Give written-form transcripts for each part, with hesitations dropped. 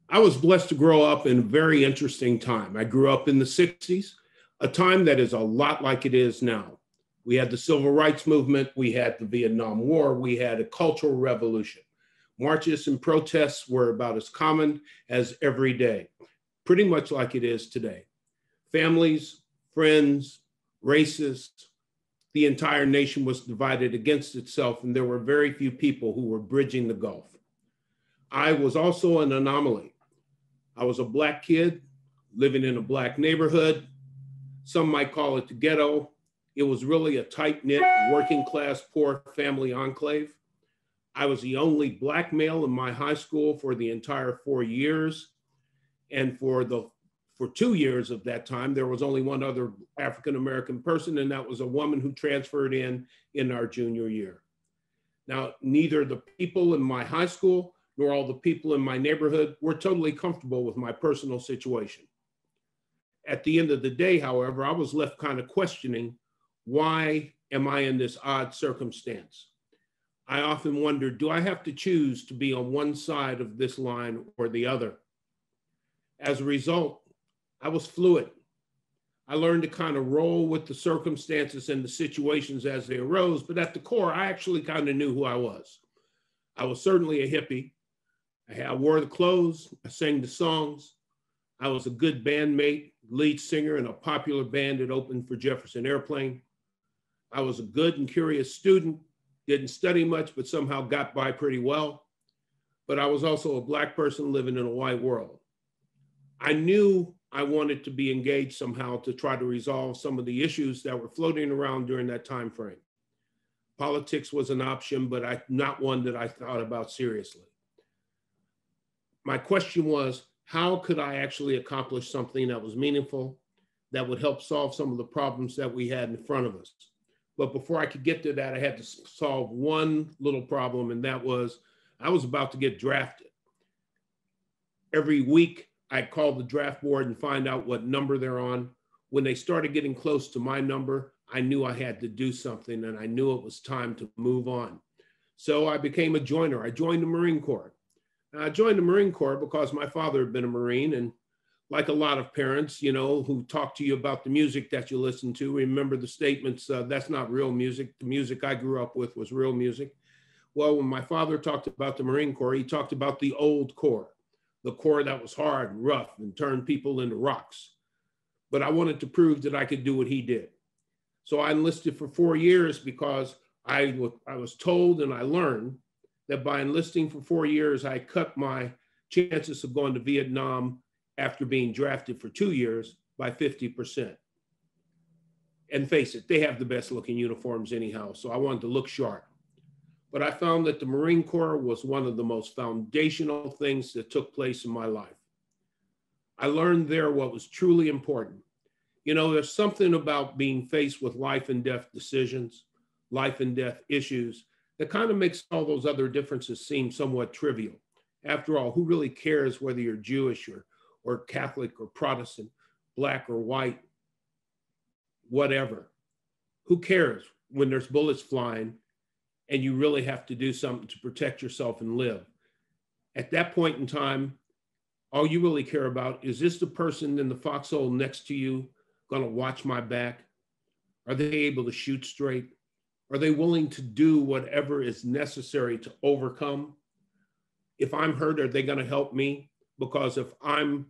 I was blessed to grow up in a very interesting time. I grew up in the 60s, a time that is a lot like it is now. We had the civil rights movement, we had the Vietnam War, we had a cultural revolution. Marches and protests were about as common as every day, pretty much like it is today. Families, friends, races, the entire nation was divided against itself, and there were very few people who were bridging the gulf. I was also an anomaly. I was a Black kid living in a Black neighborhood. Some might call it the ghetto. It was really a tight-knit, working-class, poor family enclave. I was the only Black male in my high school for the entire 4 years. And for 2 years of that time, there was only one other African-American person, and that was a woman who transferred in our junior year. Now, neither the people in my high school nor all the people in my neighborhood were totally comfortable with my personal situation. At the end of the day, however, I was left kind of questioning, why am I in this odd circumstance? I often wondered, do I have to choose to be on one side of this line or the other? As a result, I was fluid. I learned to kind of roll with the circumstances and the situations as they arose, but at the core, I actually kind of knew who I was. I was certainly a hippie. I wore the clothes, I sang the songs. I was a good bandmate, lead singer in a popular band that opened for Jefferson Airplane. I was a good and curious student, didn't study much, but somehow got by pretty well. But I was also a Black person living in a white world. I knew I wanted to be engaged somehow to try to resolve some of the issues that were floating around during that time frame. Politics was an option, but not one that I thought about seriously. My question was, how could I actually accomplish something that was meaningful, that would help solve some of the problems that we had in front of us? But before I could get to that, I had to solve one little problem, and that was I was about to get drafted. Every week, I'd call the draft board and find out what number they're on. When they started getting close to my number, I knew I had to do something, and I knew it was time to move on. So I became a joiner. I joined the Marine Corps. I joined the Marine Corps because my father had been a Marine, and like a lot of parents, who talk to you about the music that you listen to, remember the statements, that's not real music. The music I grew up with was real music. Well, when my father talked about the Marine Corps, he talked about the old Corps, the Corps that was hard and rough and turned people into rocks. But I wanted to prove that I could do what he did. So I enlisted for 4 years because I was told and I learned that by enlisting for 4 years, I cut my chances of going to Vietnam after being drafted for 2 years by 50%. And face it, they have the best looking uniforms anyhow, so I wanted to look sharp. But I found that the Marine Corps was one of the most foundational things that took place in my life. I learned there what was truly important. There's something about being faced with life and death decisions, life and death issues, that kind of makes all those other differences seem somewhat trivial. After all, who really cares whether you're Jewish or Catholic or Protestant, Black or white, whatever? Who cares when there's bullets flying and you really have to do something to protect yourself and live? At that point in time, all you really care about is this the person in the foxhole next to you going to watch my back? Are they able to shoot straight? Are they willing to do whatever is necessary to overcome? If I'm hurt, are they going to help me? Because if I'm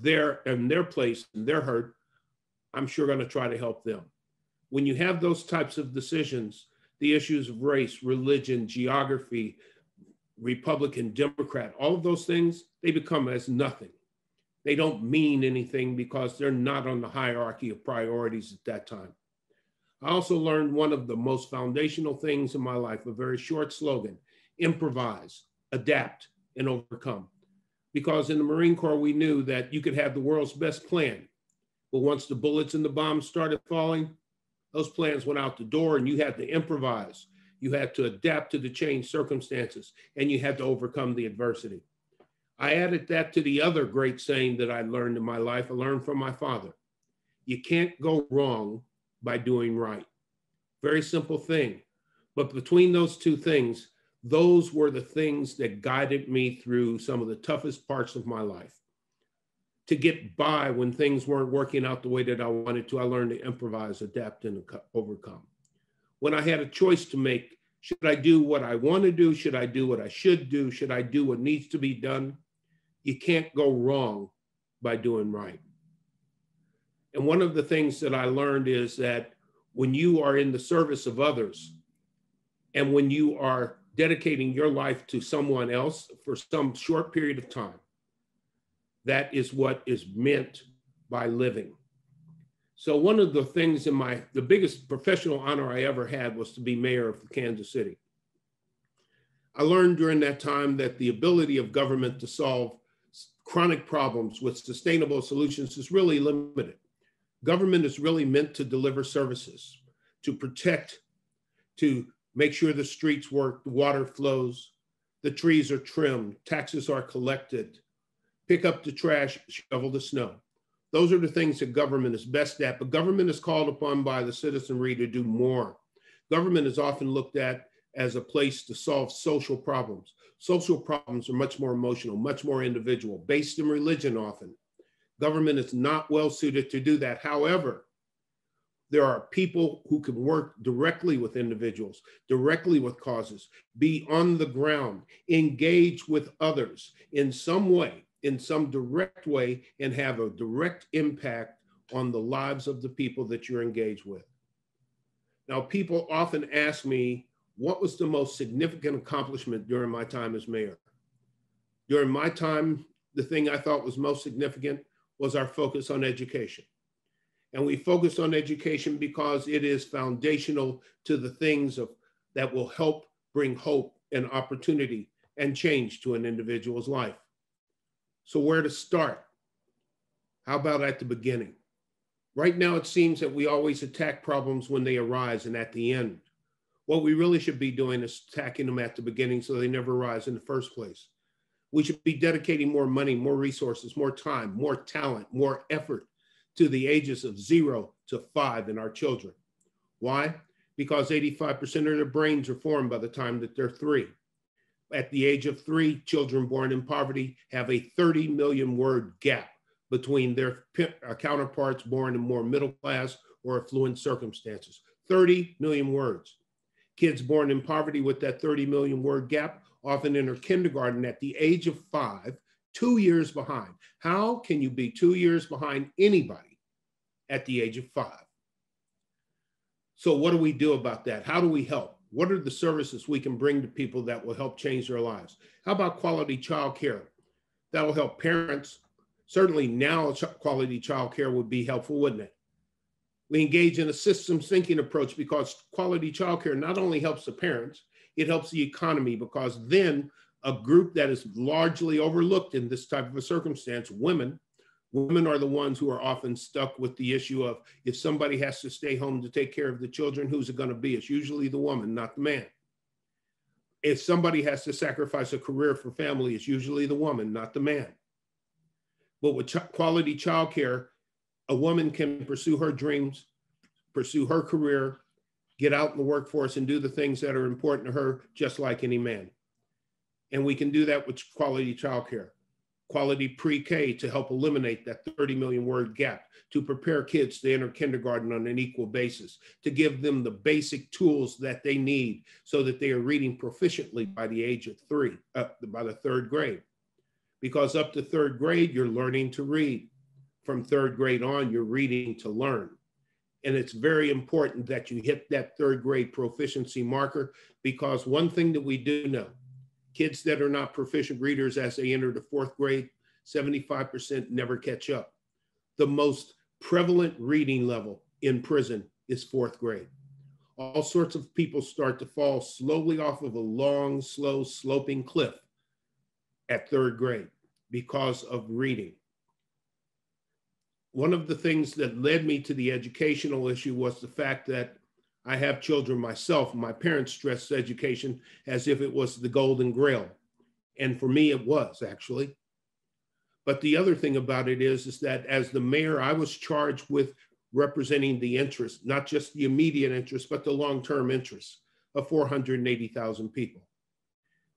there in their place and they're hurt, I'm sure going to try to help them. When you have those types of decisions, the issues of race, religion, geography, Republican, Democrat, all of those things, they become as nothing. They don't mean anything because they're not on the hierarchy of priorities at that time. I also learned one of the most foundational things in my life, a very short slogan: improvise, adapt, and overcome. Because in the Marine Corps, we knew that you could have the world's best plan, but once the bullets and the bombs started falling, those plans went out the door and you had to improvise. You had to adapt to the changed circumstances, and you had to overcome the adversity. I added that to the other great saying that I learned in my life. I learned from my father: you can't go wrong by doing right. Very simple thing. But between those two things, those were the things that guided me through some of the toughest parts of my life. To get by when things weren't working out the way that I wanted to, I learned to improvise, adapt, and overcome. When I had a choice to make, should I do what I want to do? Should I do what I should do? Should I do what needs to be done? You can't go wrong by doing right. And one of the things that I learned is that when you are in the service of others, and when you are dedicating your life to someone else for some short period of time, that is what is meant by living. So one of the things the biggest professional honor I ever had was to be mayor of Kansas City. I learned during that time that the ability of government to solve chronic problems with sustainable solutions is really limited. Government is really meant to deliver services, to protect, to make sure the streets work, the water flows, the trees are trimmed, taxes are collected, pick up the trash, shovel the snow. Those are the things that government is best at, but government is called upon by the citizenry to do more. Government is often looked at as a place to solve social problems. Social problems are much more emotional, much more individual, based in religion often. Government is not well suited to do that. However, there are people who can work directly with individuals, directly with causes, be on the ground, engage with others in some way, in some direct way, and have a direct impact on the lives of the people that you're engaged with. Now, people often ask me, what was the most significant accomplishment during my time as mayor? During my time, the thing I thought was most significant was our focus on education. And we focused on education because it is foundational to the things that will help bring hope and opportunity and change to an individual's life. So where to start? How about at the beginning? Right now, it seems that we always attack problems when they arise and at the end. What we really should be doing is attacking them at the beginning so they never arise in the first place. We should be dedicating more money, more resources, more time, more talent, more effort to the ages of 0 to 5 in our children. Why? Because 85% of their brains are formed by the time that they're 3. At the age of 3, children born in poverty have a 30 million word gap between their counterparts born in more middle class or affluent circumstances. 30 million words. Kids born in poverty with that 30 million word gap often enter kindergarten at the age of 5, 2 years behind. How can you be 2 years behind anybody at the age of 5? So what do we do about that? How do we help? What are the services we can bring to people that will help change their lives? How about quality childcare? That will help parents. Certainly now quality childcare would be helpful, wouldn't it? We engage in a systems thinking approach because quality childcare not only helps the parents, it helps the economy, because then a group that is largely overlooked in this type of a circumstance, women are the ones who are often stuck with the issue of, if somebody has to stay home to take care of the children, who's it going to be? It's usually the woman, not the man. If somebody has to sacrifice a career for family, it's usually the woman, not the man. But with quality childcare, a woman can pursue her dreams, pursue her career, get out in the workforce and do the things that are important to her, just like any man. And we can do that with quality childcare, quality pre-K to help eliminate that 30 million word gap, to prepare kids to enter kindergarten on an equal basis, to give them the basic tools that they need so that they are reading proficiently by the age of 3, by the 3rd grade. Because up to 3rd grade, you're learning to read. From 3rd grade on, you're reading to learn. And it's very important that you hit that 3rd grade proficiency marker, because one thing that we do know, kids that are not proficient readers as they enter the 4th grade, 75% never catch up. The most prevalent reading level in prison is 4th grade. All sorts of people start to fall slowly off of a long, slow, sloping cliff at 3rd grade because of reading. One of the things that led me to the educational issue was the fact that I have children myself. My parents stressed education as if it was the golden grail. And for me, it was actually. But the other thing about it is that as the mayor, I was charged with representing the interest, not just the immediate interest, but the long-term interests of 480,000 people.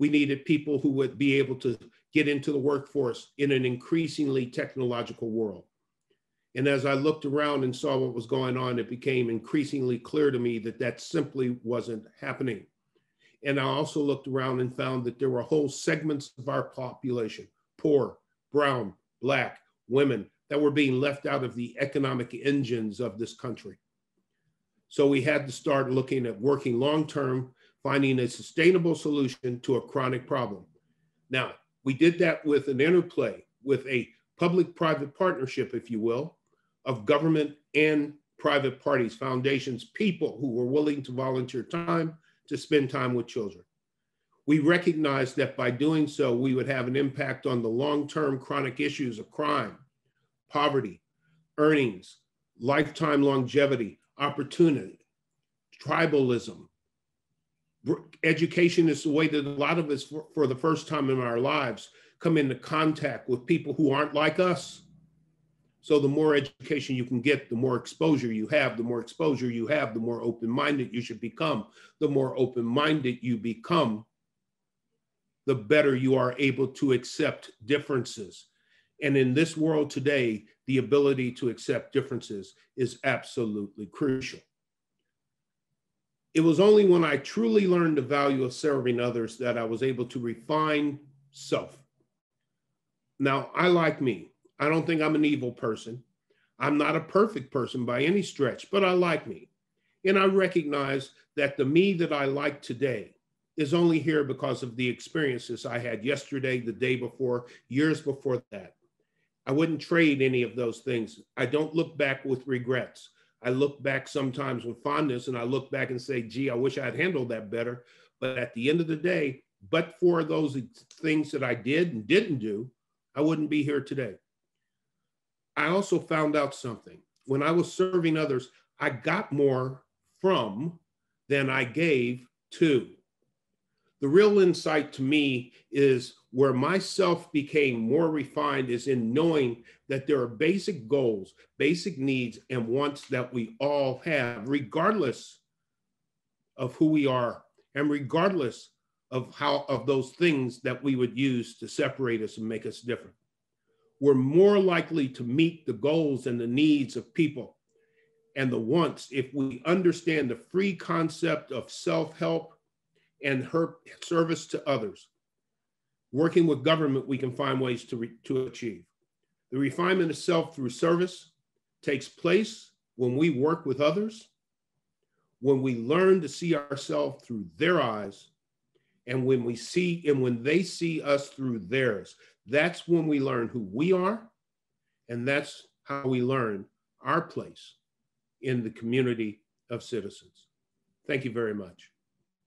We needed people who would be able to get into the workforce in an increasingly technological world. And as I looked around and saw what was going on, it became increasingly clear to me that that simply wasn't happening. And I also looked around and found that there were whole segments of our population, poor, brown, Black, women, that were being left out of the economic engines of this country. So we had to start looking at working long-term, finding a sustainable solution to a chronic problem. Now, we did that with an interplay, with a public-private partnership, if you will, of government and private parties, foundations, people who were willing to volunteer time to spend time with children. We recognized that by doing so, we would have an impact on the long-term chronic issues of crime, poverty, earnings, lifetime longevity, opportunity, tribalism. Education is the way that a lot of us, for the first time in our lives, come into contact with people who aren't like us. So the more education you can get, the more exposure you have, the more exposure you have, the more open-minded you should become. The more open-minded you become, the better you are able to accept differences. And in this world today, the ability to accept differences is absolutely crucial. It was only when I truly learned the value of serving others that I was able to refine self. Now, I like me. I don't think I'm an evil person. I'm not a perfect person by any stretch, but I like me. And I recognize that the me that I like today is only here because of the experiences I had yesterday, the day before, years before that. I wouldn't trade any of those things. I don't look back with regrets. I look back sometimes with fondness, and I look back and say, gee, I wish I had handled that better. But at the end of the day, but for those things that I did and didn't do, I wouldn't be here today. I also found out something. When I was serving others, I got more from than I gave to. The real insight to me is where myself became more refined is in knowing that there are basic goals, basic needs, and wants that we all have, regardless of who we are and regardless of those things that we would use to separate us and make us different. We're more likely to meet the goals and the needs of people and the wants if we understand the free concept of self-help and her service to others. Working with government, we can find ways to achieve. The refinement of self through service takes place when we work with others, when we learn to see ourselves through their eyes, and when they see us through theirs. That's when we learn who we are, and that's how we learn our place in the community of citizens. Thank you very much.